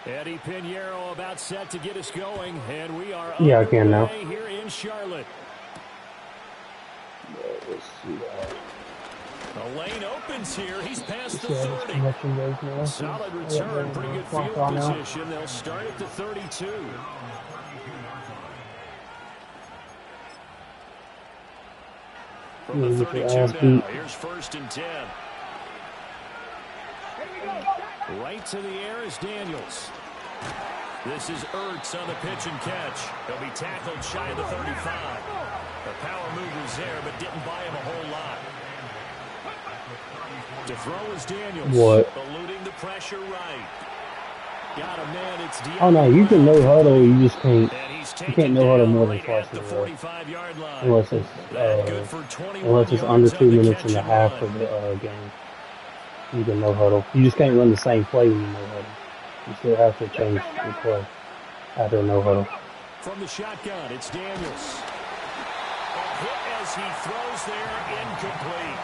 Eddie Pinheiro about set to get us going, and we are I can now. Here in Charlotte. Let's see that. The lane opens here. He's past the 30. Solid return, pretty good field position. They'll start at the 32. From the 32 now, here's 1st and 10. Right to the air is Daniels. This is Ertz on the pitch and catch. He'll be tackled shy of the 35. The power move was there, but didn't buy him a whole lot. To throw is Daniels. What? Eluding the pressure right. Got a man, it's Daniels. Oh no, you can no huddle, you just can't. You can't no huddle more than twice in a row. Unless it's under 2 minutes and a half of the game. You can no huddle. You just can't run the same play when you no huddle. You still have to change the play after a no huddle. From the shotgun, it's Daniels. A hit as he throws there, incomplete.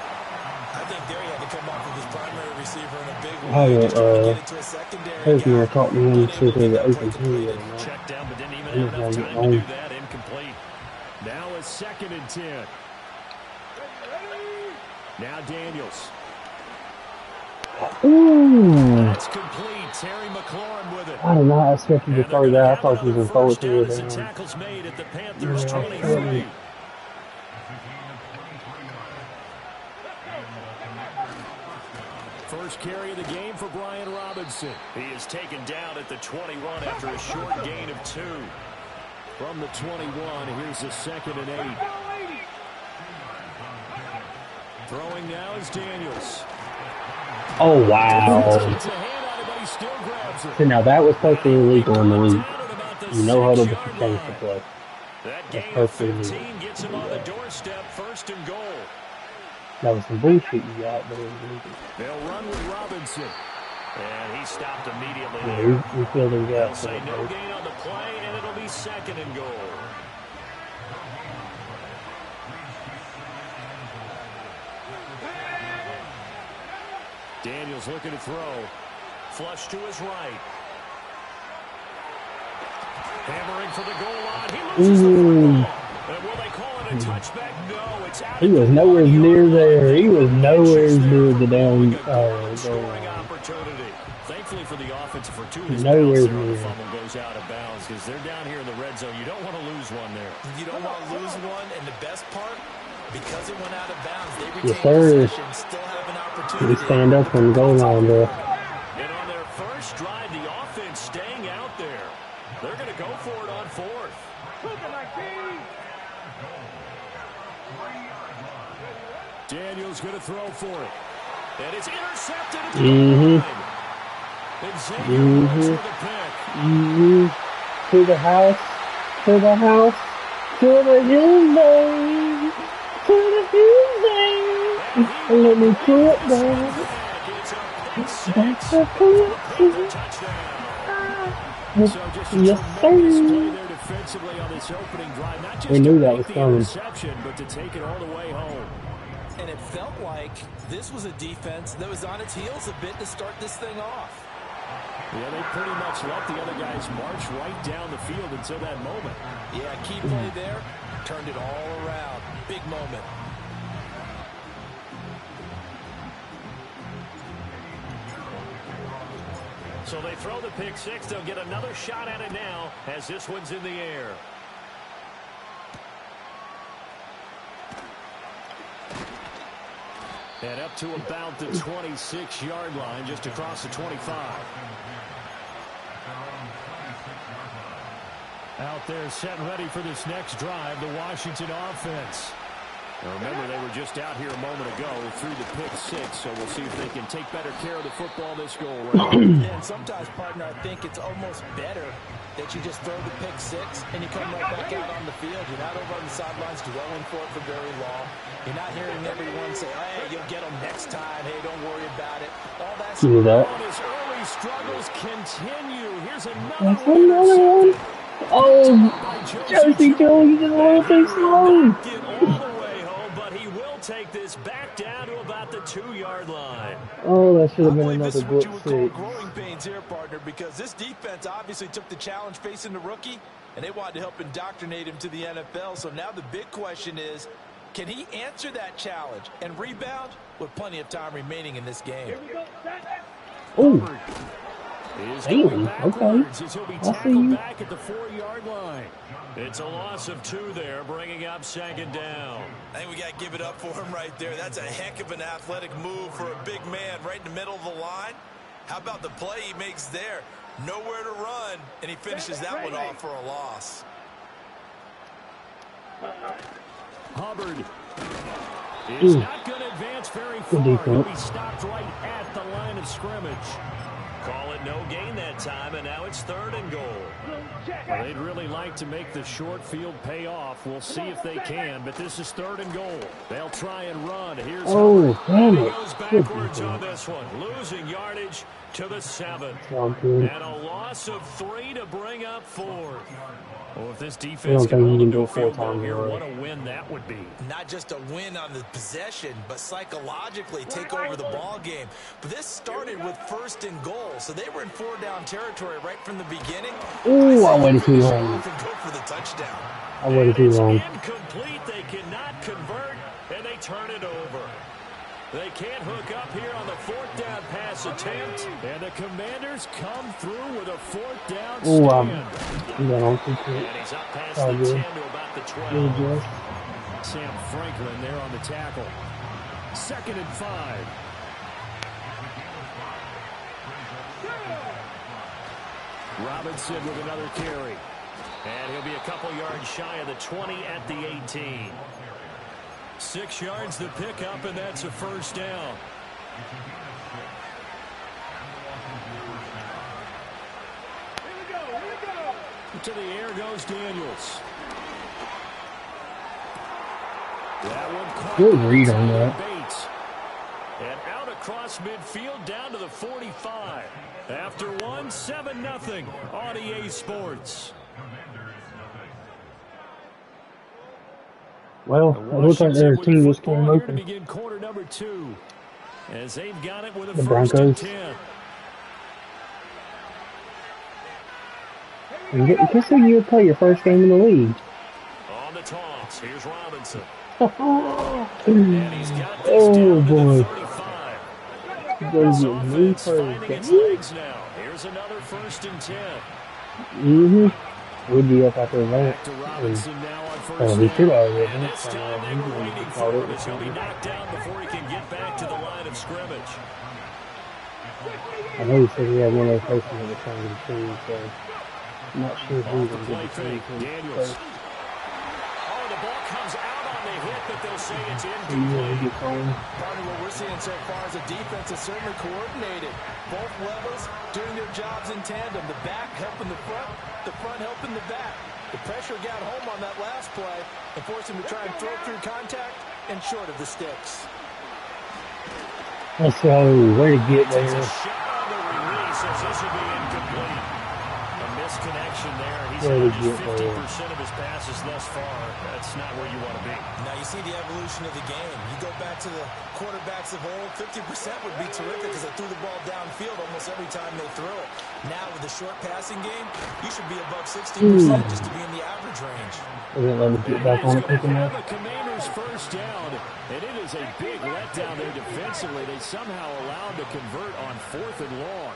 I think there he had to come off with his primary receiver in a big way. Just trying to get into a secondary. Hey, caught me in to the open field. Check down, but didn't even have enough time to do that. Incomplete. Now a 2nd and 10. Now Daniels. Ooh. That's complete. Terry McLaurin with it. I did not expect you to throw that. I thought you was going to throw it down. Tackles made at the Panthers 23. First carry of the game for Brian Robinson. He is taken down at the 21 after a short gain of 2. From the 21, here's the 2nd and 8. Throwing now is Daniels. Oh, wow. So now that was perfectly illegal in the league. You know huddle, but you changed the play. That's perfectly illegal. Gets him on the doorstep, 1st and goal. That was some bullshit you got, but it was illegal. They'll run with Robinson. And he stopped immediately. Yeah, we filled in gaps. They'll say no gain on the play, and it'll be 2nd and goal. Daniels looking to throw. Flush to his right. Hammering for the goal line. He loses the football. And will they call it a touchback? No, it's out. He was nowhere near there. He was nowhere near the down scoring opportunity. Thankfully for the offense, fortuitous nowhere near. near. The fumble goes out of bounds because they're down here in the red zone. You don't want to lose one there. You don't want to lose one, and the best part, because it went out of bounds, they yes, sir. Still have an opportunity. They stand up from the goal line there. And on their first drive, the offense staying out there. They're going to go for it on 4th. Daniels going to throw for it. And it's intercepted at the line. To the house. To the house. To the Tuesday. To the Tuesday. Let me put down. That's a cool. Yes, sir. We knew that was coming. But to take it all the way home. And it felt like this was a defense that was on its heels a bit to start this thing off. Yeah, they pretty much let the other guys march right down the field until that moment. Yeah, key play there, turned it all around. Big moment. So they throw the pick 6. They'll get another shot at it now as this one's in the air. And up to about the 26-yard line, just across the 25. Out there set and ready for this next drive, the Washington offense. Now remember, they were just out here a moment ago through the pick 6, so we'll see if they can take better care of the football this go around. And sometimes, partner, I think it's almost better that you just throw the pick 6 and you come right back out on the field. You're not over on the sidelines dwelling for it for very long. You're not hearing everyone say, hey, you'll get them next time. Hey, don't worry about it. All that's his early struggles continue. Here's another one. Oh, Josie Jones is a little bit slow. Get all the way home, but he will they'll take this back down to about the 2-yard line. Oh, that should have been I believe another this is what you good would call six. growing pains here, partner, because this defense obviously took the challenge facing the rookie, and they wanted to help indoctrinate him to the NFL. So now the big question is, can he answer that challenge and rebound with plenty of time remaining in this game? Oh, Is damn, going okay. backwards as he'll be I see tackled you. back at the 4-yard line. It's a loss of 2 there, bringing up 2nd down. I think we got to give it up for him right there. That's a heck of an athletic move for a big man right in the middle of the line. How about the play he makes there? Nowhere to run, and he finishes that one off for a loss. Hubbard is not going to advance very far. He'll be defense. stopped right at the line of scrimmage. Call it no gain that time, and now it's 3rd and goal. Well, they'd really like to make the short field pay off. We'll see if they can, but this is 3rd and goal. They'll try and run. Here's Oh, Hubbard. damn He it. goes Good backwards on defense. this one, losing yardage to the 7th. Sounds good. And a loss of 3 to bring up 4th. Well, if this I don't defense think can you hold can a do no 4 field goal times in here, a row. what a win that would be. Not just a win on the possession, but psychologically take over the ball game. But this started with 1st and goal, so they were in 4-down territory right from the beginning. Ooh, I say waited too finish it long. off and go for the touchdown. I waited too long. It's incomplete. They cannot convert, and they turn it over. They can't hook up here on the 4th down pass attempt, and the Commanders come through with a 4th down Ooh, stand. you got on too And quick. he's up past Oh, the good. 10 to about the Good 12. adjust. Sam Franklin there on the tackle. 2nd and 5. Robinson with another carry. And he'll be a couple yards shy of the 20 at the 18. 6 yards the pickup, and that's a 1st down. To the air goes Daniels. That one caught. Good read on that. Bates. And out across midfield down to the 45. After 7-0 on EA Sports. Well, it looks like their team just came Here to open. begin quarter number 2, as they've got it with a The 1st and Broncos. 10. You can see you play your first game in the league. On the toss, here's Robinson. Oh, And he's got this down to the boy. 35. Those This are new offense finding first its game. legs now. Here's another 1st and 10. We'd be up after that. Back to Robinson now on 1st Oh, we should down. already. And this time they were waiting for him as he'll be knocked down before he can get back to the line of scrimmage. I know he said he had one of those places in the front of the team, so I'm not sure if he Off the was play going to fake, team Daniels. first. Oh, the ball comes out on the hit, but they'll say it's So you incomplete. get home. Partner, what we're seeing so far is a defense is certainly coordinated. Both levels doing their jobs in tandem. The back helping the front helping the back. The pressure got home on that last play and forced him to try and throw through contact and short of the sticks. Let's go. Way to get Takes a there. shot on the release as this will be incomplete. A misconnection there. He's Way to had just get there. 50% of his passes thus far. That's not where you want to be. Now you see the evolution of the game. You go back to the quarterbacks of old, 50% would be terrific because they threw the ball downfield almost every time they threw it. Now with the short passing game, you should be above 60% just to be in the average range. They didn't let me get back on it quick Have enough. the Commanders' 1st down, and it is a big letdown there defensively. They somehow allowed to convert on 4th and long.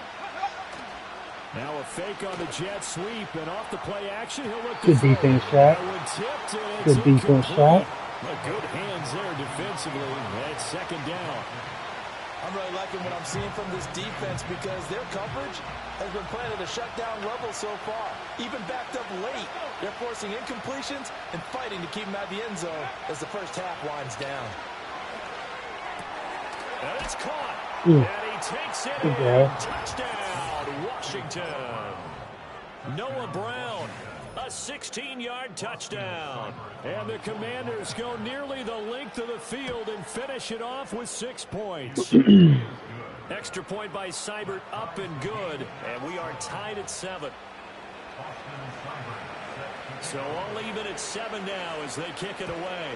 Now a fake on the jet sweep, and off the play action, he'll look to Good throw. defense shot. That one tipped, and it's Good defense incomplete. shot. But good hands there defensively. That's 2nd down. I'm really liking what I'm seeing from this defense because their coverage has been playing at a shutdown level so far. Even backed up late, they're forcing incompletions and fighting to keep them out of the end zone as the first half winds down. And it's caught. Mm. And he takes it Good in. job. Touchdown, Washington. Noah Brown, a 16-yard touchdown. And the Commanders go nearly the length of the field and finish it off with 6 points. Extra point by Seibert, up and good. And we are tied at 7. So all even at 7 now as they kick it away.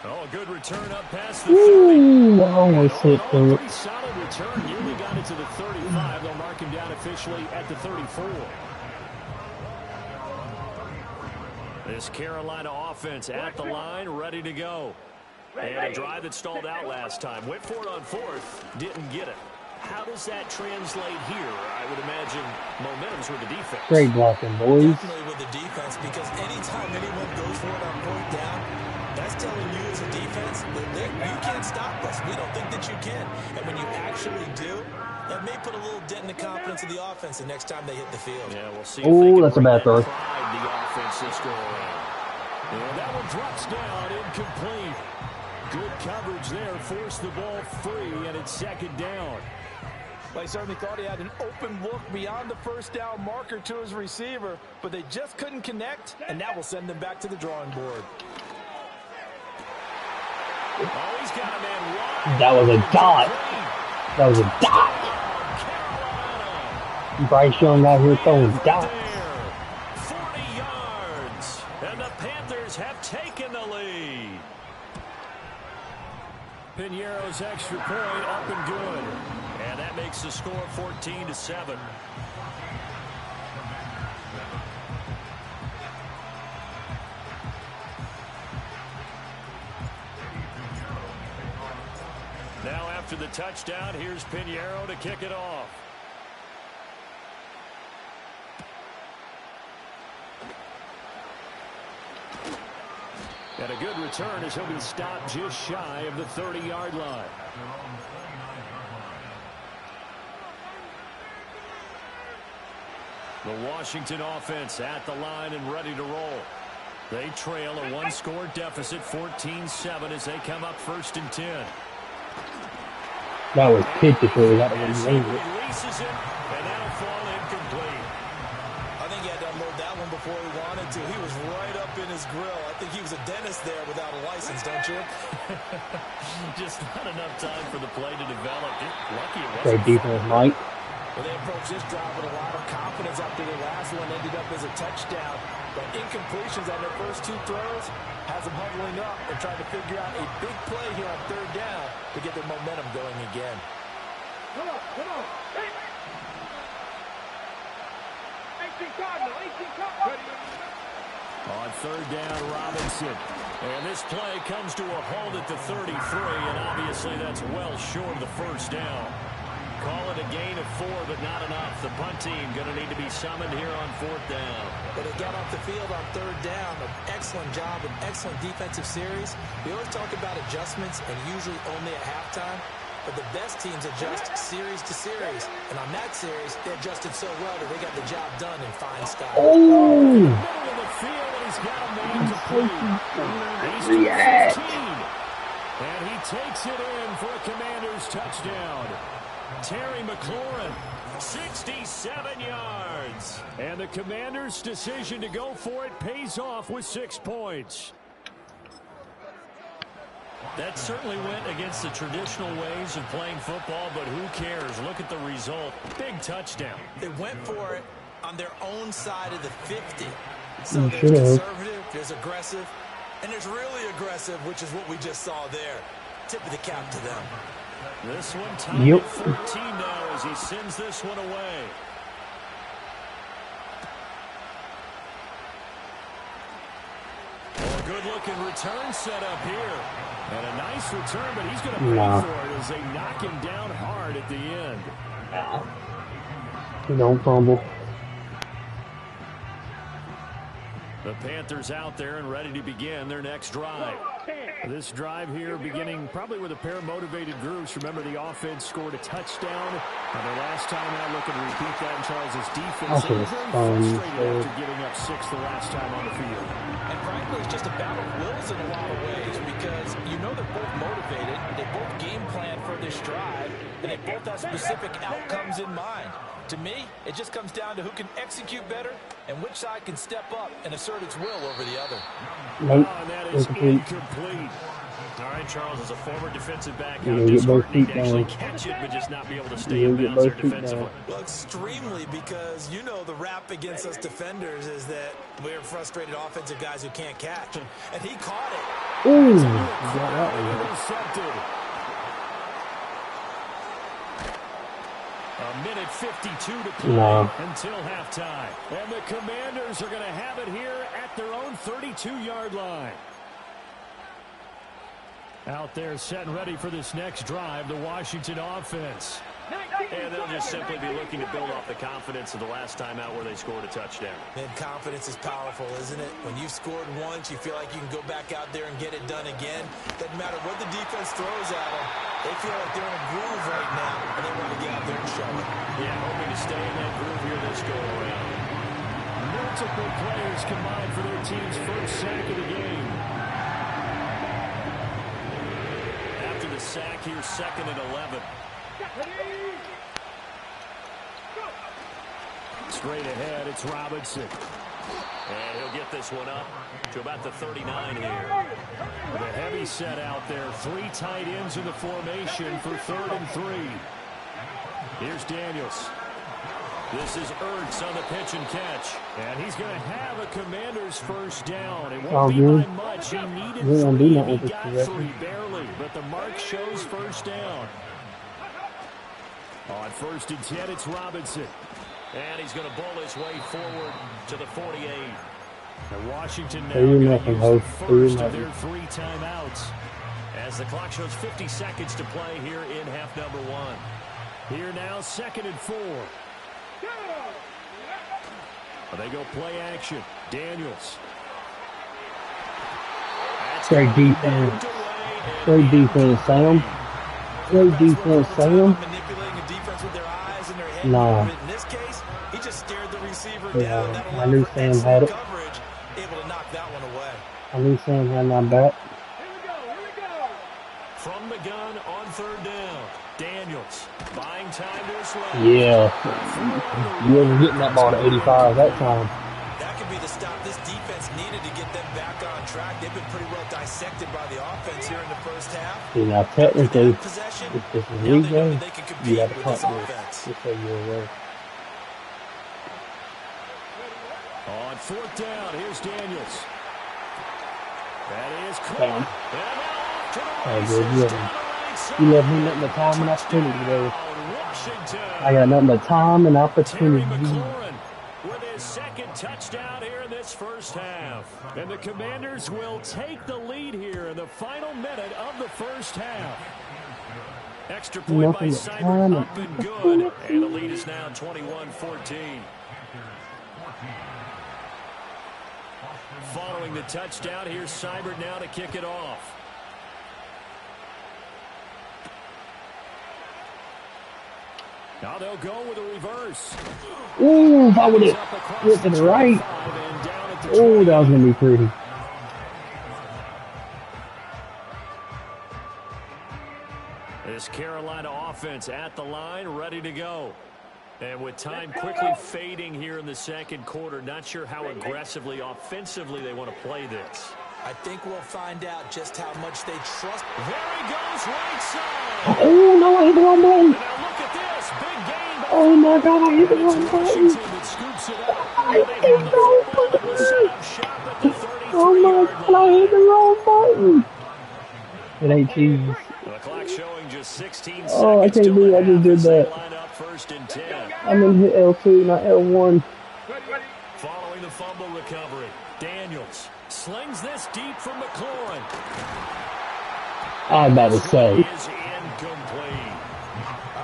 Oh, a good return up past the 30. Ooh, I almost hit Pretty it. solid return. Nearly got it to the 35. They'll mark him down officially at the 34. This Carolina offense at the line, ready to go. And a drive that stalled out last time. Went for it on fourth, didn't get it. How does that translate here? I would imagine momentum's with the defense. Great blocking, boys. Definitely with the defense, because anytime anyone goes for it on fourth down, that's telling you as a defense that you can't stop us. We don't think that you can. And when you actually do, that may put a little dent in the confidence of the offense the next time they hit the field. Yeah, we'll see. Oh, that's a bad throw. The offense this go around. And that one drops down, incomplete. Good coverage there, forced the ball free, and it's second down. Well, he certainly thought he had an open look beyond the first down marker to his receiver, but they just couldn't connect, and that will send them back to the drawing board. Oh, he's got a man wide. That was a dot. That was a dot. Bryce Young out here throwing dots. 40 yards, and the Panthers have taken the lead. Piñeiro's extra point up and good. And that makes the score 14-7. Now after the touchdown, here's Piñeiro to kick it off. And a good return as he'll be stopped just shy of the 30-yard line. The Washington offense at the line and ready to roll. They trail a one-score deficit, 14-7, as they come up 1st and 10. That was pitched before we got to As he win it. releases it, and that'll fall incomplete. I think he had to unload that one before he wanted to. He was right up in his grill. I think he was a dentist there without a license, don't you? Just not enough time for the play to develop. Lucky it Great wasn't. defense, Mike. Well, they approached this drive with a lot of confidence after their last one ended up as a touchdown. But incompletions on their first two throws has them huddling up and trying to figure out a big play here on 3rd down to get their momentum going again. Come on, come on. Hey. 18 Cardinal, 18 Cardinal. On 3rd down, Robinson. And this play comes to a halt at the 33, and obviously that's well short of the 1st down. Call it a gain of 4, but not enough. The punt team going to need to be summoned here on 4th down. But they got off the field on 3rd down. An excellent job, an excellent defensive series. We always talk about adjustments and usually only at halftime. But the best teams adjust series to series. And on that series, they adjusted so well that they got the job done in fine style. Oh! Middle of the field, and he's got a man complete. He's to 15. And he takes it in for a Commanders touchdown. Terry McLaurin, 67 yards. And the Commanders' decision to go for it pays off with 6 points. That certainly went against the traditional ways of playing football, but who cares? Look at the result. Big touchdown. They went for it on their own side of the 50. So You there's should have. conservative, there's aggressive, and there's really aggressive, which is what we just saw there. Tip of the cap to them. This one tied Yep. at 13 now as he sends this one away. Oh, a good-looking return set up here. And a nice return, but he's going to pay for it as they knock him down hard at the end. Don't fumble. The Panthers out there and ready to begin their next drive. This drive here beginning probably with a pair of motivated groups. Remember, the offense scored a touchdown. And the last time out, looking to repeat that in Charles' defense. They were very frustrated after giving up 6 the last time on the field. And frankly, it's just a battle of wills in a lot of ways because you know they're both motivated. They both game plan for this drive, and they both have specific outcomes in mind. To me, it just comes down to who can execute better and which side can step up and assert its will over the other. Nope. Oh, and that is incomplete. All right, Charles, as a former defensive back, how disheartening to actually catch it, but just not be able to stay in bounds there defensively. Well, extremely, because you know the rap against us defenders is that we're frustrated offensive guys who can't catch. And he caught it Ooh, That's got that one. intercepted. A minute 52 to play until halftime. And the Commanders are going to have it here at their own 32-yard line. Out there setting ready for this next drive, the Washington offense. And they'll just simply be looking to build off the confidence of the last time out where they scored a touchdown. And confidence is powerful, isn't it? When you've scored once, you feel like you can go back out there and get it done again. Doesn't matter what the defense throws at them. They feel like they're in a groove right now, and they want to get out there and show it. Yeah, hoping to stay in that groove here this go-around. Multiple players combined for their team's first sack of the game. After the sack here, 2nd and 11. Straight ahead, it's Robinson. And he'll get this one up to about the 39 here. The heavy set out there. 3 tight ends in the formation for 3rd and 3. Here's Daniels. This is Ertz on the pitch and catch. And he's going to have a Commander's first down. It won't be by much. He needed 3. He got 3, barely. But the mark shows first down. On 1st and 10, it's Robinson. And he's going to bowl his way forward to the 48. And Washington now going to use the first of their 3 timeouts. As the clock shows 50 seconds to play here in half number 1. Here now, 2nd and 4. They go play action. Daniels. Great defense. Great defense, Sam. Great defense, Sam. Manipulating a defense with their eyes and their head. Nah. In this case, he just stared the receiver down. That I knew Sam had it. Coverage, able to knock that one away. I knew Sam had my back. From the gun on 3rd down. Daniels buying time to his left. Yeah. You wasn't getting that ball to 85 that time. That could be the stop this defense needed to get them back on track. They've been pretty well dissected by the offense here in the first half. See, now technically, Possession, if this is now league they know game, that they can you compete got to with punt this this. offense. Just so you're aware. On 4th down, here's Daniels. That is Bam. Oh, good. You left me nothing but time and opportunity there. I got nothing but time and opportunity. McLaurin with his 2nd touchdown here in this first half. And the Commanders will take the lead here in the final minute of the first half. Extra point by Seibert, up and good. And the lead is now 21-14. Following the touchdown, here's Seibert now to kick it off. Now they'll go with a reverse. Ooh, if I would have went to the right. Oh, that was going to be pretty. This Carolina offense at the line, ready to go. And with time quickly fading here in the 2nd quarter, not sure how aggressively, offensively they want to play this. I think we'll find out just how much they trust. There he goes, right side. Oh, no, I hit the wrong button. Now look at this, big game. Oh, my God, I hit the wrong button. Washington that scoops it up. I hit the wrong button. Shot at the 33-yard Oh, my God, I hit the wrong button. It ain't cheese. The clock showing just 16 seconds. Oh, I can't believe I just did that. Line up 1st and 10. I'm going to hit L2, not L1. Following the fumble recovery, Daniels slings this deep from McLaurin. I'm about to say. Is incomplete.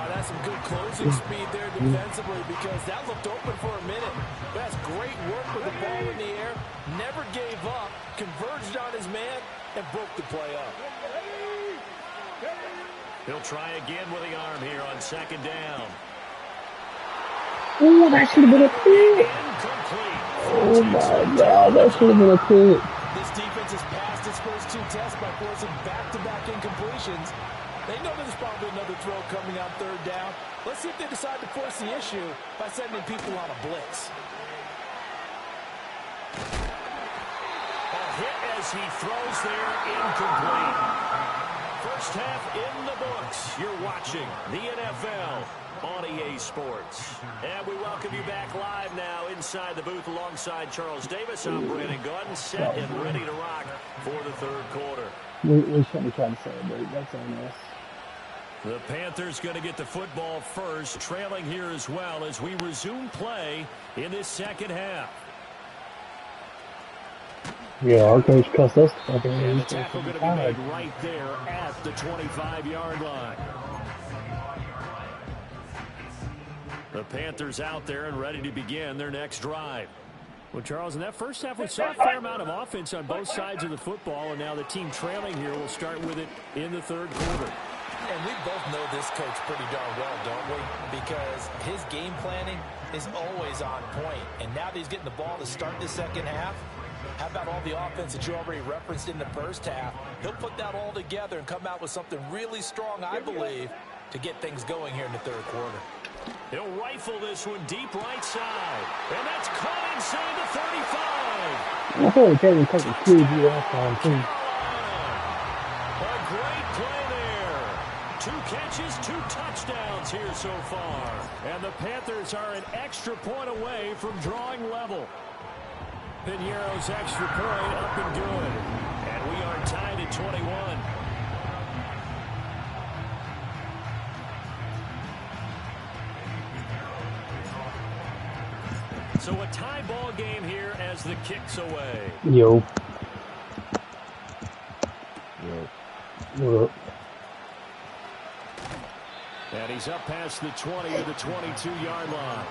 That's some good closing speed there defensively because that looked open for a minute. That's great work with the ball in the air. Never gave up, converged on his man, and broke the play up. He'll try again with the arm here on 2nd down. Oh, that should have been a pick. Incomplete. Oh, my God, that should have been a pick. This defense has passed its first 2 tests by forcing back-to-back incompletions. They know there's probably another throw coming on 3rd down. Let's see if they decide to force the issue by sending people on a blitz. A hit as he throws there, incomplete. First First half in the books. You're watching the NFL on EA Sports. And we welcome you back live now inside the booth alongside Charles Davis. I'm Brandon Gordon, set and ready to rock for the third quarter. We shouldn't be trying to celebrate. That's on us. The Panthers going to get the football first, trailing here as well as we resume play in this second half. Yeah, our coach cussed us. And the tackle going to be made right there at the 25-yard line. The Panthers out there and ready to begin their next drive. Well, Charles, in that first half, we saw a fair amount of offense on both sides of the football, and now the team trailing here will start with it in the third quarter. And we both know this coach pretty darn well, don't we? Because his game planning is always on point. And now that he's getting the ball to start the second half, how about all the offense that you already referenced in the first half? He'll put that all together and come out with something really strong, I believe, to get things going here in the third quarter. He'll rifle this one deep right side. And that's caught inside the 35. I feel like Kevin took a QB last time, too. A great play there. 2 catches, 2 touchdowns here so far. And the Panthers are an extra point away from drawing level. Piñeiro's extra point up and good. And we are tied at 21. So a tie ball game here as the kick's away. Yo. What up? And he's up past the 20 to the 22-yard line.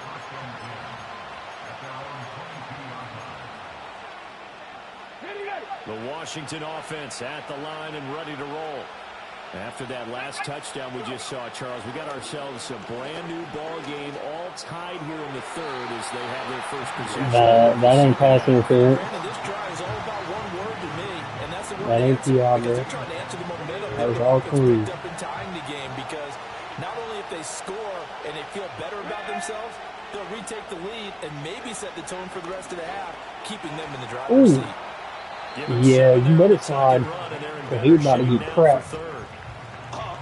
The Washington offense at the line and ready to roll. After that last touchdown we just saw, Charles, we got ourselves a brand-new ball game, all tied here in the third as they have their first possession. That ain't pass interference. This drive is all about one word to me, and that's the word That ain't answer. PR, Because man. they're trying to answer the momentum. That was all clean. Up and tying the game because not only if they score and they feel better about themselves, they'll retake the lead and maybe set the tone for the rest of the half, keeping them in the driver's seat. Yeah, you better slide. But he's about to get cracked.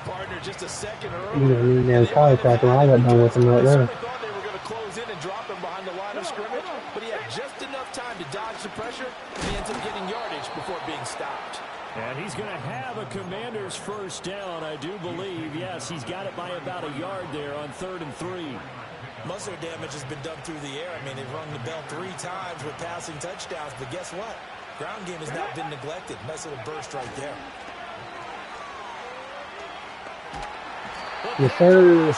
Partner, just a second You know, you damn chiropractor. I got done with him right there. thought they were going to close in and drop him behind the line of scrimmage, but he had just enough time to dodge the pressure, and he ends up getting yardage before being stopped. And he's going to have a Commander's first down, I do believe. Yes, he's got it by about a yard there on 3rd and 3. Most of their damage has been done through the air. I mean, they've rung the bell 3 times with passing touchdowns, but guess what? Ground game has not been neglected. Nice little burst right there. Yes, sir.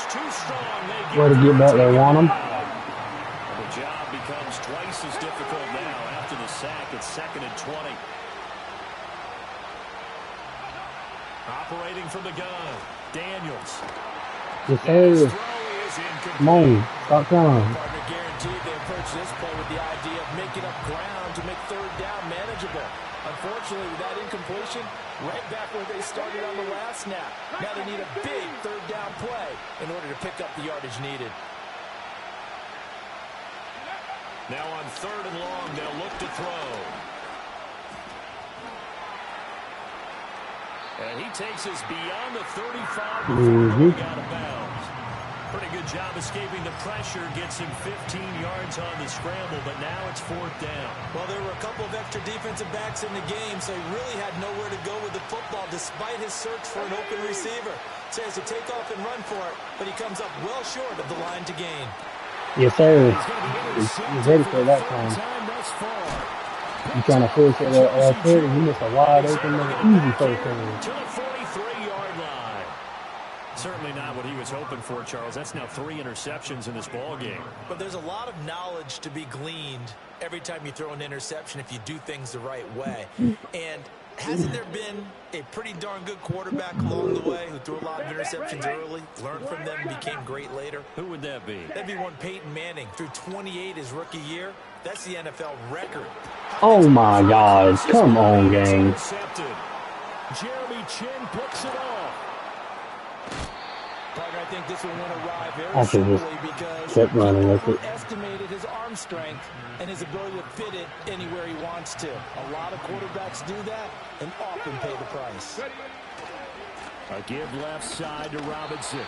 Way to get back there, want him. The job becomes twice as difficult now after the sack. It's 2nd and 20. Operating from the gun, Daniels. Yes, sir. Come on, stop trying. Partner guaranteed they approach this play with the idea of making up ground to make 3rd down manageable. Unfortunately, with that incompletion, right back where they started on the last snap. Now they need a big 3rd down play in order to pick up the yardage needed. Now on 3rd and long, they'll look to throw. And he takes us beyond the 35 before going out of bounds. Pretty good job escaping the pressure. Gets him 15 yards on the scramble, but now it's 4th down. Well, there were a couple of extra defensive backs in the game, so he really had nowhere to go with the football despite his search for an open receiver. So he has to take off and run for it, but he comes up well short of the line to gain. Yes, sir. He's ready for that time. You're trying to force it up there, and you miss a wide open, easy first down. To the 43-yard line. Certainly not what he was hoping for, Charles. That's now 3 interceptions in this ball game. But there's a lot of knowledge to be gleaned every time you throw an interception if you do things the right way. And hasn't there been a pretty darn good quarterback along the way who threw a lot of interceptions early, learned from them, became great later? Who would that be? That'd be one Peyton Manning. Threw 28 his rookie year. That's the NFL record. Oh, my God. Come on, gang. Jeremy Chin puts it off. Partner, I think this one went awry I very should simply just because kept running with it. estimated his arm strength and his ability to fit it anywhere he wants to. A lot of quarterbacks do that and often pay the price. A give left side to Robinson.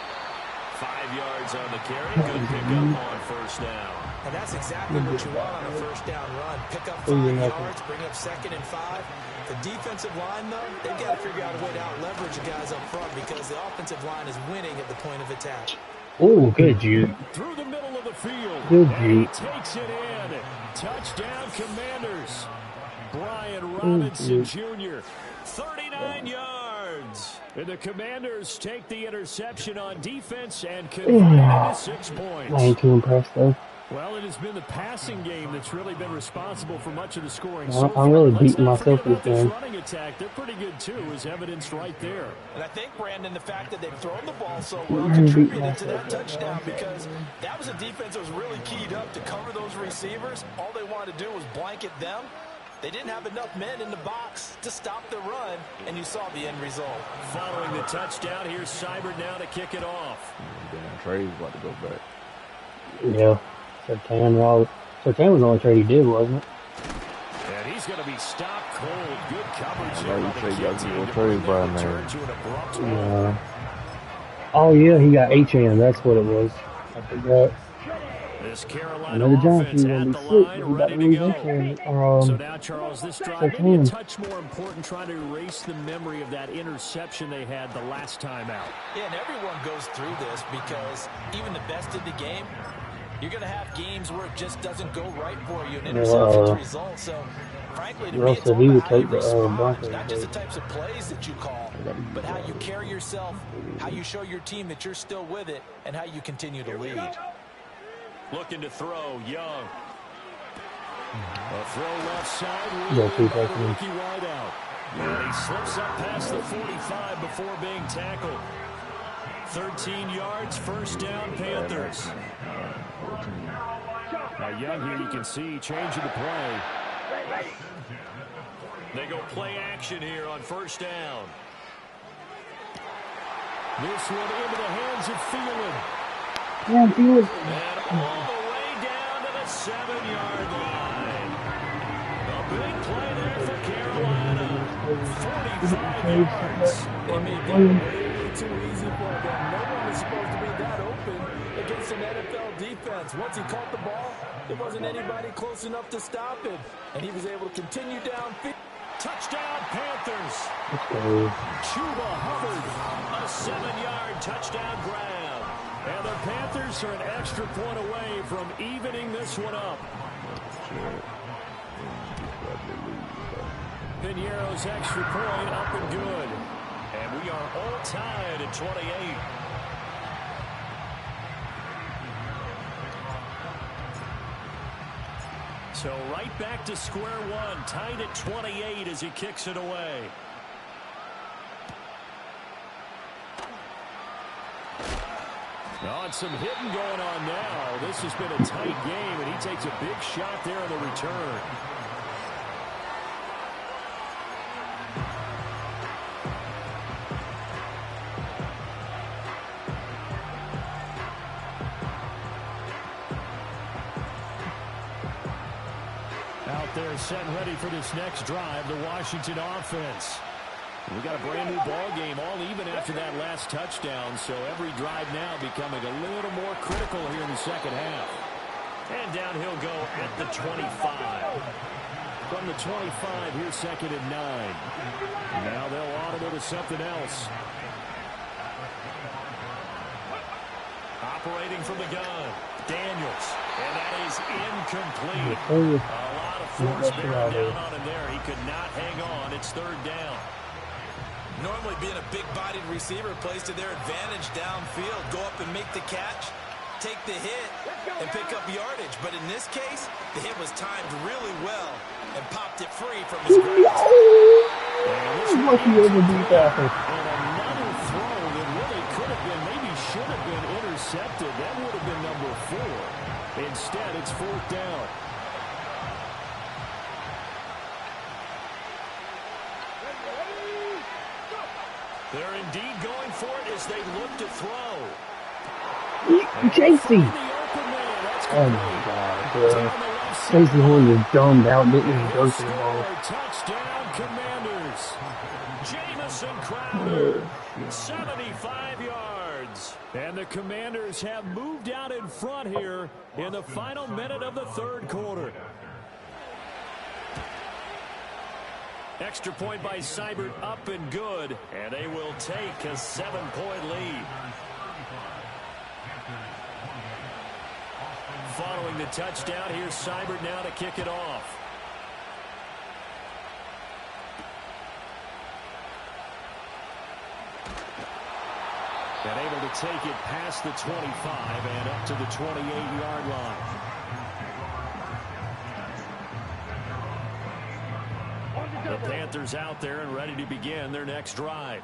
5 yards on the carry. Good pickup on first down. And that's exactly what you want on a first down run. Pick up 5 yards, bring up 2nd and 5. The defensive line, though, they've got to figure out a way to out-leverage the guys up front because the offensive line is winning at the point of attack. Oh, good, Jude. Through the middle of the field. Good, and he Jude. takes it in. Touchdown, Commanders. Brian Robinson Jr., 39 yards. And the Commanders take the interception on defense and convert it to 6 points. I ain't too impressed, though. Well, it has been the passing game that's really been responsible for much of the scoring. Well, I'm really beating myself this game. Running attack, they're pretty good too, is evidenced right there. And I think, Brandon, the fact that they've thrown the ball so well contributed to that touchdown because that was a defense that was really keyed up to cover those receivers. All they wanted to do was blanket them. They didn't have enough men in the box to stop the run, and you saw the end result. Following the touchdown, here's Seibert now to kick it off. Damn, Trey's about to go back. Yeah. Sertan was the only trade he did, wasn't it? And he's going to be stopped cold. Good coverage I here know by you the say you got Kids to team do a to trade bring by their now. return to an abrupt halt. Yeah. Oh, yeah, he got HM. That's what it was. I forgot. This Carolina Another Johnson offense gonna at be the sick. line, We got ready to to lose go. HM. So now, Charles, this drive maybe a Sertan. touch more important, trying to erase the memory of that interception they had the last time out. Yeah, and everyone goes through this because even the best in the game, you're going to have games where it just doesn't go right for you, and interceptions result. So, frankly, to me, it's all about how you respond. Not just the types of plays that you call, but how you carry yourself, how you show your team that you're still with it, and how you continue to lead. Looking to throw, Young. A throw left side, Yeah, ruled by the rookie wideout. And he slips up past the 45 before being tackled. 13 yards, first down, Panthers. Now Young here, you can see changing the play. They go play action here on first down. This one into the hands of Thielen. Yeah, he was. And all the way down to the 7-yard line. A big play there for Carolina. 45 yards. They made that way too easy for them. No one is supposed to be that open against an NFL defense. Once he caught the ball, there wasn't anybody close enough to stop him. And he was able to continue downfield. Touchdown, Panthers. Okay. Chuba Hubbard, a 7-yard touchdown grab. And the Panthers are an extra point away from evening this one up. Piñeiro's extra point up and good. And we are all tied at 28. So right back to square one, tied at 28 as he kicks it away. Oh, and some hitting going on now. This has been a tight game, and he takes a big shot there on the return. Out there set and ready for this next drive, the Washington offense. We got a brand new ball game, all even after that last touchdown, so every drive now becoming a little more critical here in the second half. And down he'll go at the 25. From the 25, here's 2nd and 9. Now they'll audible to something else. Operating from the gun, Daniels, and that is incomplete. A lot of force bearing down on him there. He could not hang on. It's 3rd down. Normally being a big-bodied receiver plays to their advantage downfield. Go up and make the catch, take the hit, and pick up yardage. But in this case, the hit was timed really well and popped it free from his grasp. What he ever do that? And another throw that really could have been, maybe should have been intercepted. That would have been number 4. Instead, it's 4th down. They're indeed going for it as they look to throw. JC. The open man. That's Oh my God, bro. down the left Casey Horn just dumbed out, didn't even go He'll for the score. ball. Touchdown, Commanders. Jamison Crowder, 75 yards. And the Commanders have moved out in front here in the final minute of the third quarter. Extra point by Seibert, up and good. And they will take a 7-point lead. Following the touchdown, here's Seibert now to kick it off. And able to take it past the 25 and up to the 28-yard line. The Panthers out there and ready to begin their next drive.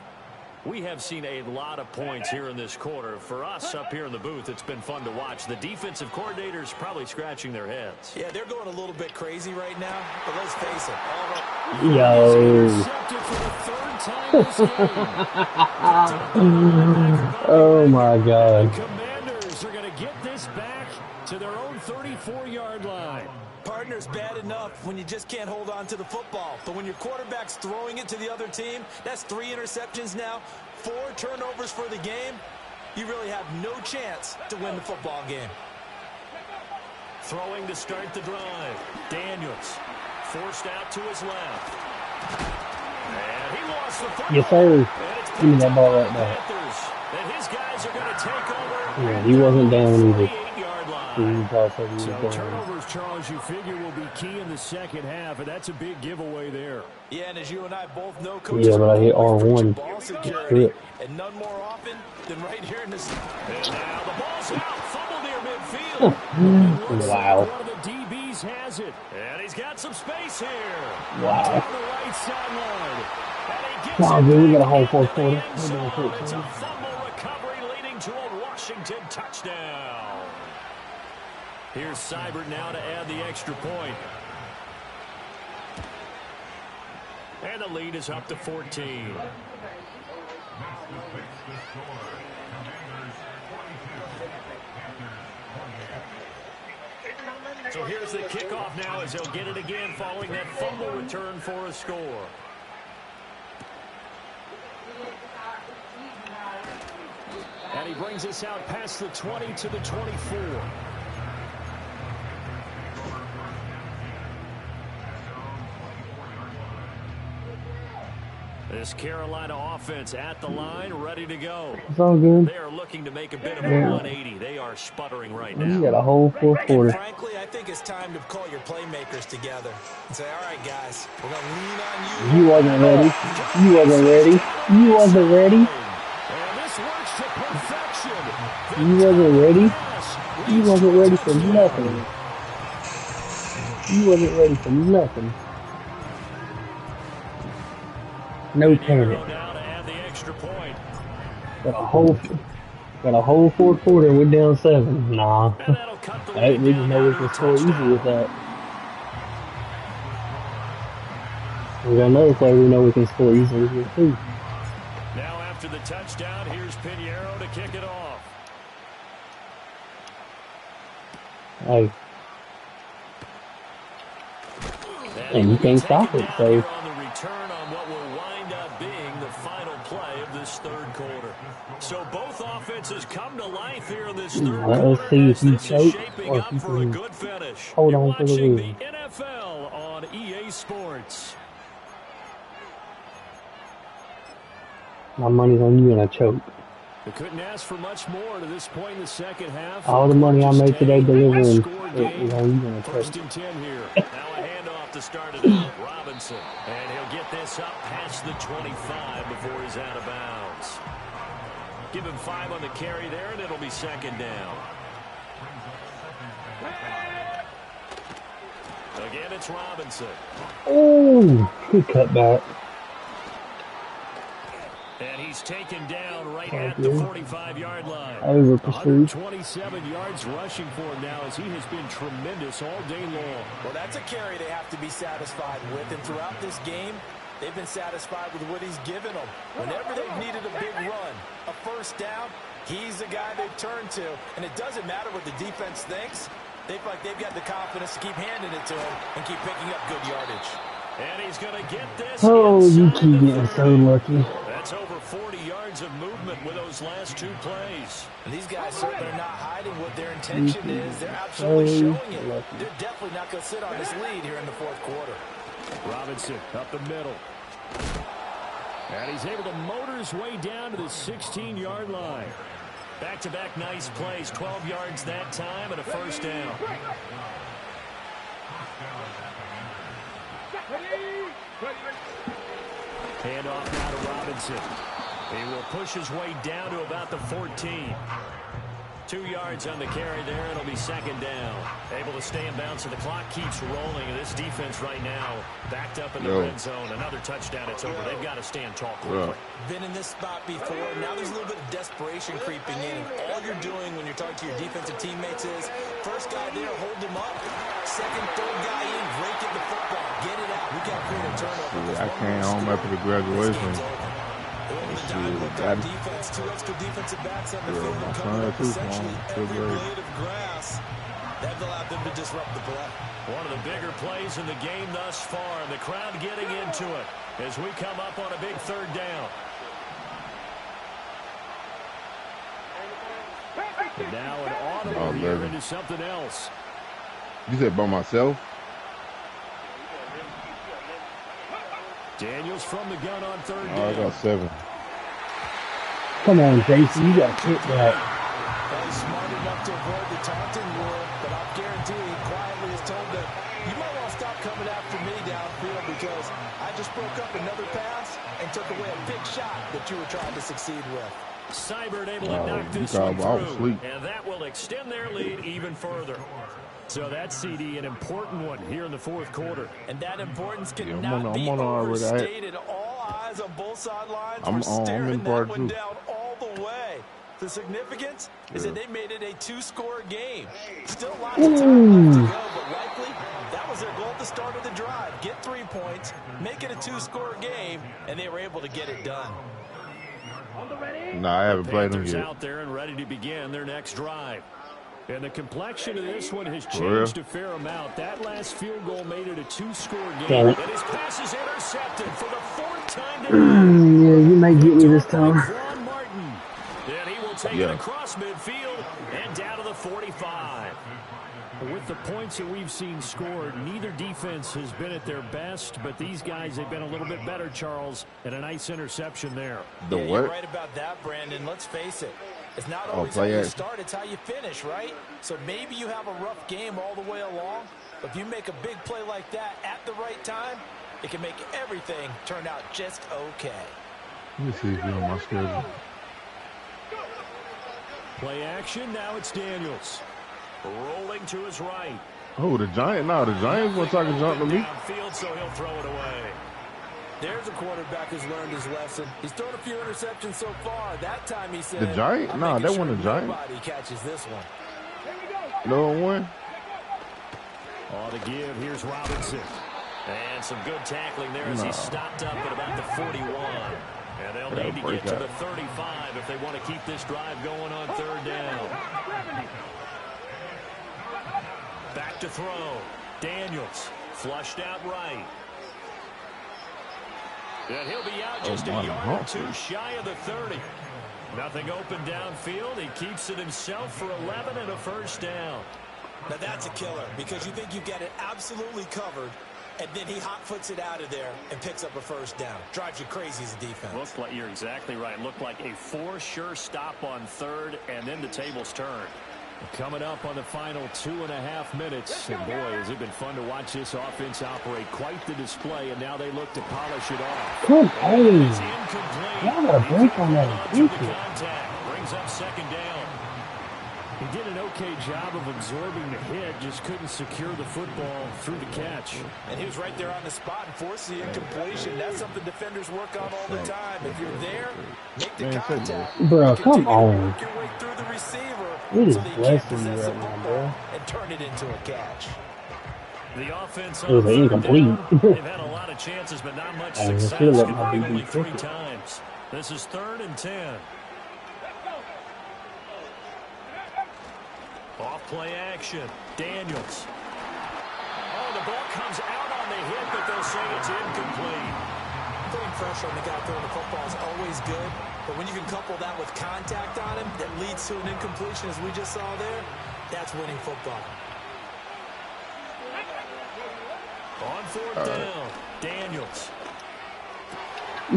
We have seen a lot of points here in this quarter. For us up here in the booth, it's been fun to watch. The defensive coordinators probably scratching their heads. Yeah, they're going a little bit crazy right now, but let's face it. Yo. Oh my God. The Commanders are going to get this back to their own 34-yard line. Partner's bad enough when you just can't hold on to the football. But when your quarterback's throwing it to the other team, that's 3 interceptions now, 4 turnovers for the game. You really have no chance to win the football game. Throwing to start the drive. Daniels forced out to his left. And he lost the football. Yes, sir. Give me that ball right back. And his guys are going to take over. Yeah, he wasn't down either. 28-yard line. So turnovers, Charles, you figure will be key in the second half, and that's a big giveaway there. Yeah, and as you and I both know, Coach, yeah, but I hit R1. ball security, and none more often than right here in this. And now the ball's out, fumble near midfield. Wow. One of the DBs has it, and he's got some space here. Wow. Down the right sideline. Wow, dude, we got a whole fourth quarter. It's a fumble recovery leading to a Washington touchdown. Here's Seibert now to add the extra point. And the lead is up to 14. So here's the kickoff now as they'll get it again following that fumble return for a score. And he brings us out past the 20 to the 24. This Carolina offense at the line, ready to go. It's all good. They are looking to make a bit of a 180. They are sputtering right now. You got a whole fourth quarter. And frankly, I think it's time to call your playmakers together and say, all right, guys, we're going to lean on you. You wasn't ready. You wasn't ready. You wasn't ready. And this works to perfection. You wasn't ready. You wasn't ready for nothing. You wasn't ready for nothing. No panic. Got a whole fourth quarter. We're down 7. Nah. We just know we can score easy with that. We got another play we know we can score easily with too. Now after the touchdown, here's Pinheiro to kick it off. Hey. And you can't stop it, so. On the return on what will wind up being the final play of this third quarter. So both offenses come to life here in this third quarter. Let's see if you this is choke shaping or up if you for a can good finish. hold You're on for the watching win. the NFL on EA Sports. My money's on you and I choke. They couldn't ask for much more to this point in the second half. All the money I made today delivering is Score on game. you and I choke. First and 10 here. Now a handoff to start it out. Robinson. And he'll get this up past the 25 before he's out of bounds. Give him 5 on the carry there, and it'll be second down. Again, it's Robinson. Ooh, good cutback. And he's taken down right at the 45-yard line. Over pursuit. 127 yards rushing for him now as he has been tremendous all day long. Well, that's a carry they have to be satisfied with. And throughout this game, they've been satisfied with what he's given them. Whenever they've needed a big run, a first down, he's the guy they've turned to. And it doesn't matter what the defense thinks. They feel like they've got the confidence to keep handing it to him and keep picking up good yardage. And he's going to get this Oh, you inside keep the getting so 30. lucky. That's over 40 yards of movement with those last 2 plays. And these guys certainly are not hiding what their intention is. They're absolutely showing it. They're definitely not going to sit on this lead here in the fourth quarter. Robinson up the middle. And he's able to motor his way down to the 16-yard line. Back-to-back nice plays, 12 yards that time and a first down. Hand off now to Robinson. He will push his way down to about the 14. 2 yards on the carry there. It'll be second down. Able to stay in bounds, so the clock keeps rolling. And this defense right now backed up in the red zone. Another touchdown. It's over. They've got to stand tall quickly. Been in this spot before. Now there's a little bit of desperation creeping in. And all you're doing when you're talking to your defensive teammates is first guy there, hold him up. Second, third guy in, break it the football. Get it out. We got to create a turnover. I came home after the graduation. Defense, 2 extra defensive backs on the field and cover up essentially every blade of grass. That allowed them to disrupt the play. One of the bigger plays in the game thus far. The crowd getting into it as we come up on a big third down. And now an audible here into something else. You said by myself? Daniels from the gun on third down. I got 7. Come on, Jason. You got to kick that. He's smart enough to avoid the taunting rule, but I'll guarantee he quietly is told that you might want to stop coming after me downfield because I just broke up another pass and took away a big shot that you were trying to succeed with. Seibert able to knock this one through, and that will extend their lead even further. So that CD, an important one here in the fourth quarter. And that importance cannot be overstated. All eyes on both sidelines were staring that one down all the way. The significance is that they made it a 2-score game. Still lots of time left to go, but likely that was their goal at the start of the drive. Get 3 points, make it a 2-score game, and they were able to get it done. Nah, I haven't played them yet. Out there and ready to begin their next drive. And the complexion of this one has changed a fair amount. That last field goal made it a 2-score game. And his pass is intercepted for the 4th time today. Yeah, you may get me this time. Martin. And he will take it across midfield and down to the 45. With the points that we've seen scored, neither defense has been at their best, but these guys have been a little bit better, Charles, and a nice interception there. The what? You're right about that, Brandon. Let's face it. It's not always how you start, it's how you finish, right? So maybe you have a rough game all the way along, but if you make a big play like that at the right time, it can make everything turn out just okay. Let me see if you're on my schedule. Play action, now it's Daniels. Rolling to his right. Oh, the Giants? No, the Giants want to talk a jump to me. Downfield, so he'll throw it away. There's a quarterback who's learned his lesson. He's thrown a few interceptions so far. That time he said, the Giants? No, that wasn't the Giants. Nobody catches this one. No one. On the give, here's Robinson. And some good tackling there as he stopped up at about the 41. And they'll need to get to the 35 if they want to keep this drive going on third down. Back to throw. Daniels flushed out right. And he'll be out just a yard or 2 shy of the 30. Nothing open downfield. He keeps it himself for 11 and a first down. Now that's a killer because you think you've got it absolutely covered, and then he hot-foots it out of there and picks up a first down. Drives you crazy as a defense. Looks like you're exactly right. Looked like a 4-sure stop on third, and then the tables turned. Coming up on the final 2.5 minutes. And boy, has it been fun to watch this offense operate. Quite the display, and now they look to polish it off. Good pace. Y'all got a break on that. Brings up second down. He did an okay job of absorbing the hit, just couldn't secure the football through the catch. And he was right there on the spot and forced the incompletion. That's something defenders work on all the time. If you're there, make the contact. Bro, come on. Work your way through the receiver It is so that you can't blessing you possess the right now, football bro. and turn it into a catch. The offense It was incomplete. they've had a lot of chances, but not much success. Converting only 3 times. This is 3rd and 10. Off play action. Daniels. Oh, the ball comes out on the hit, but they'll say it's incomplete. Putting pressure on the guy throwing the football is always good, but when you can couple that with contact on him that leads to an incompletion, as we just saw there, that's winning football. On fourth down, Daniels.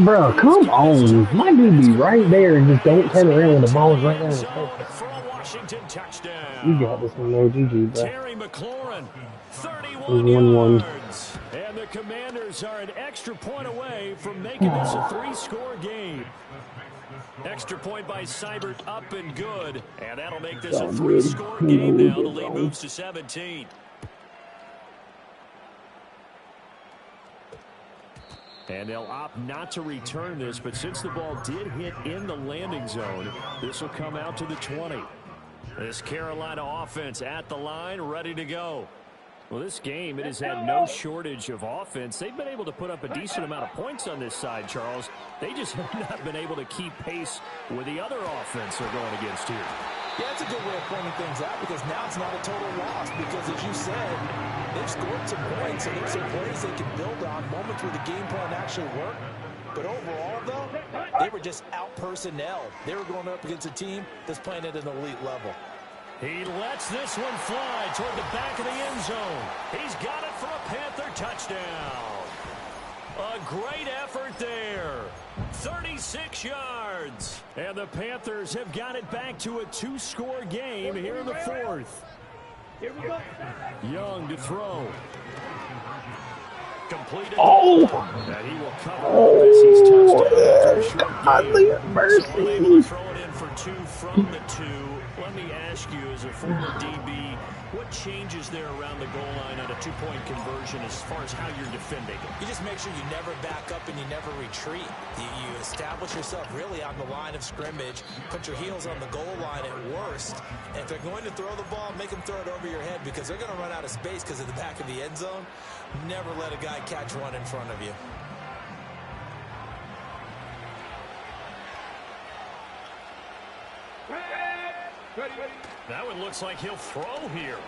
Bro, come on. My dude be right there and just don't turn around when the ball's right there. For a Washington touchdown. You got this one, no GG, bro. Terry McLaurin, 31 1-1. yards. And the Commanders are an extra point away from making this a 3-score game. Extra point by Seibert, up and good. And that'll make this a 3-score game now. The lead moves to 17. And they'll opt not to return this, but since the ball did hit in the landing zone, this will come out to the 20. This Carolina offense at the line, ready to go. Well, this game, it has had no shortage of offense. They've been able to put up a decent amount of points on this side, Charles. They just have not been able to keep pace with the other offense they're going against here. Yeah, that's a good way of pointing things out because now it's not a total loss because, as you said, they've scored some points, so there's some plays they can build on, moments where the game plan actually worked. But overall, though, they were just out-personnel. They were going up against a team that's playing at an elite level. He lets this one fly toward the back of the end zone. He's got it for a Panther touchdown. A great effort there. 36 yards. And the Panthers have got it back to a 2-score game here in the fourth. Young to throw. Completed. Oh! And he will cover up as he's touched down after a short game. Mercy. So we're able to throw it in for 2 from the 2. Let me ask you, as a former DB, what changes there around the goal line on a 2-point conversion as far as how you're defending? You just make sure you never back up and you never retreat. You establish yourself really on the line of scrimmage, put your heels on the goal line at worst, and if they're going to throw the ball, make them throw it over your head because they're going to run out of space because of the back of the end zone. Never let a guy catch one in front of you. That one looks like he'll throw here.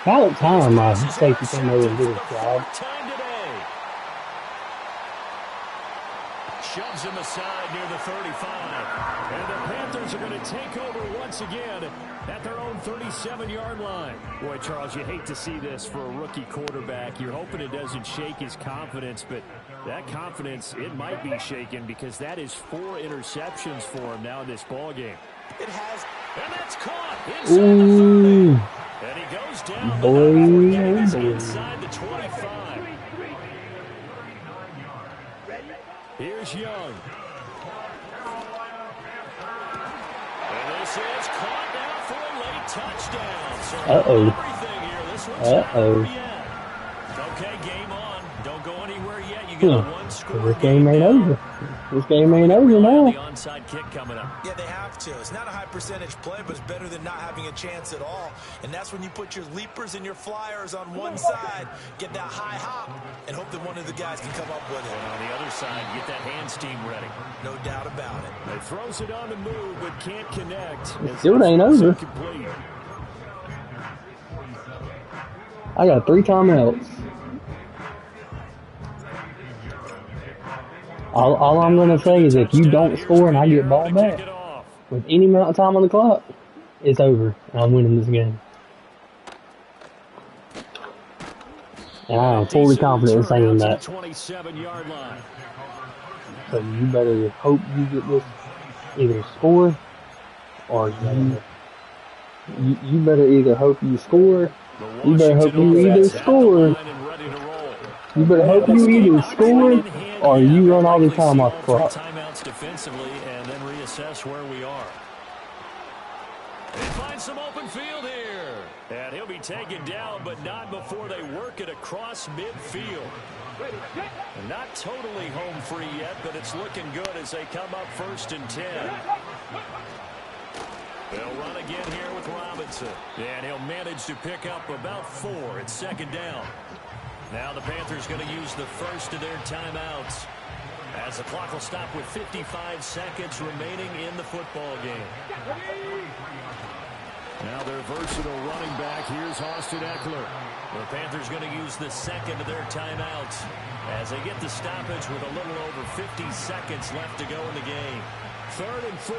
About time my safety came over and did his job. Time today. Shoves him aside near the 35. And the Panthers are going to take over once again at their own 37-yard line. Boy, Charles, you hate to see this for a rookie quarterback. You're hoping it doesn't shake his confidence, but that confidence, it might be shaken because that is 4 interceptions for him now in this ball game. It has. And that's caught inside the 30. And he goes down the inside the 25. Here's Young. And this is caught now for a late touchdown. So everything here. This one's not over yet. Okay, game on. Don't go anywhere yet. You got a 1-score This game ain't over. This game ain't over now. The onside kick coming up. Yeah, they have to. It's not a high percentage play, but it's better than not having a chance at all. And that's when you put your leapers and your flyers on one side, get that high hop, and hope that one of the guys can come up with it. And on the other side, get that hand steam ready. No doubt about it. He throws it on the move, but can't connect. It still ain't over. I got 3 timeouts. All I'm going to say is if you don't score and I get ball back, with any amount of time on the clock, it's over. And I'm winning this game. And I am fully confident in saying that. So you better hope you get this either score or you better either hope you score. You better hope you either score. You better hope you either score or you run all the time off the clock. Timeouts defensively and then reassess where we are. They find some open field here. And he'll be taken down, but not before they work it across midfield. Not totally home free yet, but it's looking good as they come up 1st and 10. They'll run again here with Robinson. And he'll manage to pick up about 4. It's 2nd down. Now the Panthers going to use the first of their timeouts. As the clock will stop with 55 seconds remaining in the football game. Now their versatile running back, here's Austin Eckler. The Panthers going to use the second of their timeouts as they get the stoppage with a little over 50 seconds left to go in the game. 3rd and 4.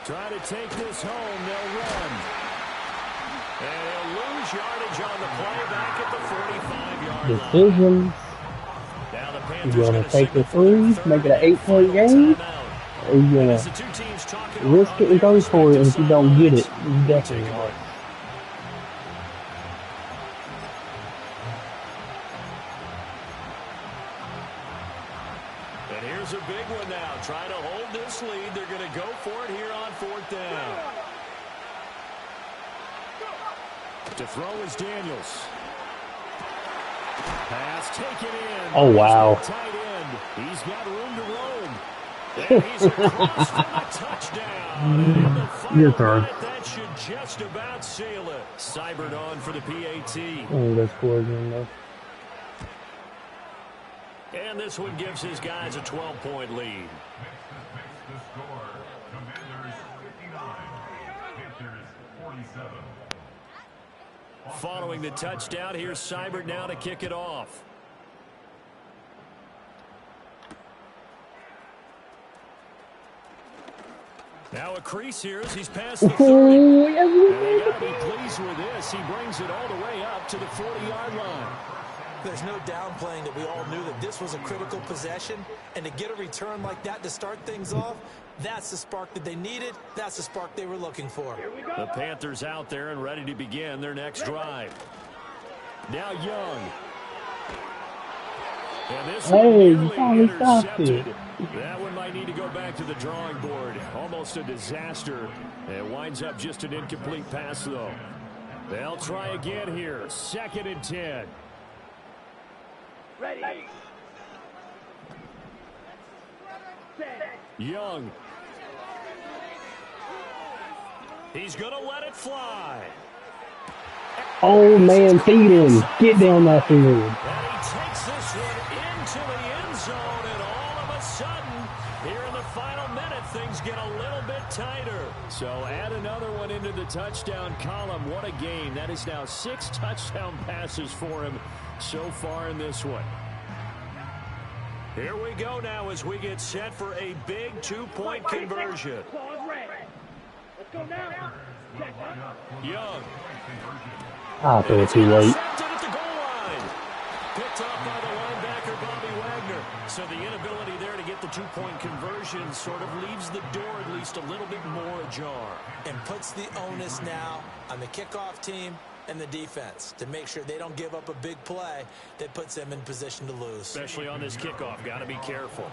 Try to take this home, they'll run. And they'll lose yardage on the play back at the 45-yard line. Decisions. Now the You Panthers going to take the 3, make it an 8-point game? Or you going to risk it and go for it, and if you don't get it, you definitely are. And here's a big one now. Trying to hold this lead. They're going to go for it here on 4th down. To throw is Daniels. Pass taken in. Oh, wow. Tight end. He's got room to roam. And he's across for a touchdown. And in the final Your turn. minute, that should just about seal it. Seibert on for the PAT. Oh, that's cool again, though. And this one gives his guys a 12-point lead. Following the touchdown, here's Seibert now to kick it off. Now a crease here as he's past the 30. And they got to be pleased with this. He brings it all the way up to the 40-yard line. There's no downplaying that we all knew that this was a critical possession, and to get a return like that to start things off, that's the spark that they needed. That's the spark they were looking for. The Panthers out there and ready to begin their next drive. Now Young. And this Hey, finally stopped it. That one might need to go back to the drawing board. Almost a disaster. It winds up just an incomplete pass, though. They'll try again here. 2nd and 10. Ready. Young. He's going to let it fly. Oh, man, feed him. Get down that field. And he takes this one into the end zone, and all of a sudden, here in the final minute, things get a little bit tighter. So add another one into the touchdown column. What a game. That is now 6 touchdown passes for him so far in this one. Here we go now as we get set for a big 2-point conversion. Let's go now. Young. I thought it too late. Intercepted at the goal line. Picked off by the linebacker, Bobby Wagner. So the inability there to get the 2-point conversion sort of leaves the door at least a little bit more ajar. And puts the onus now on the kickoff team and the defense to make sure they don't give up a big play that puts them in position to lose. Especially on this kickoff. Got to be careful.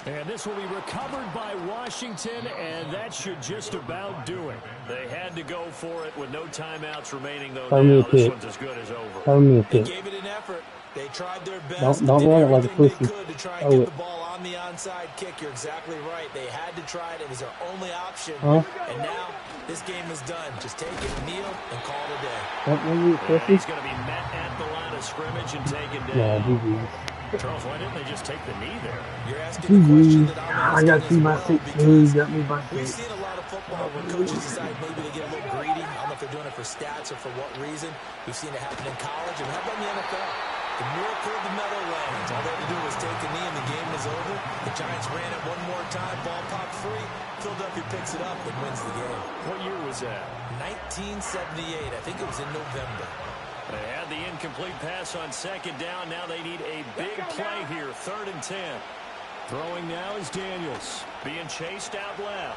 And this will be recovered by Washington, and that should just about do it. They had to go for it with no timeouts remaining, though. Now this one's as good as over. They gave it an effort. They tried their best. Don't run it like a pussy. They could to try and get the ball on the onside kick. You're exactly right. They had to try it. It was their only option. And now this game is done. Just take it, kneel, and call it a day. He's going to be met at the line of scrimmage and taken down. Charles, why didn't they just take the knee there? You're asking the question that I got to see my 6. Got me by 6. We've seen a lot of football where coaches decide maybe to get a little greedy. I don't know if they're doing it for stats or for what reason. We've seen it happen in college. And how about in the NFL? The miracle of the Meadowlands. All they had to do was take a knee and the game was over. The Giants ran it one more time. Ball popped free. Philadelphia picks it up and wins the game. What year was that? 1978. I think it was in November. They had the incomplete pass on 2nd down. Now they need a big play here. 3rd and 10. Throwing now is Daniels. Being chased out left.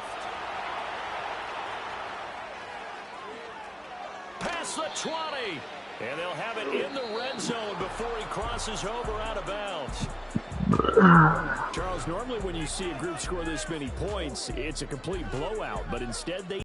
Past the 20. And they'll have it in the red zone before he crosses over out of bounds. Charles, normally when you see a group score this many points, it's a complete blowout. But instead they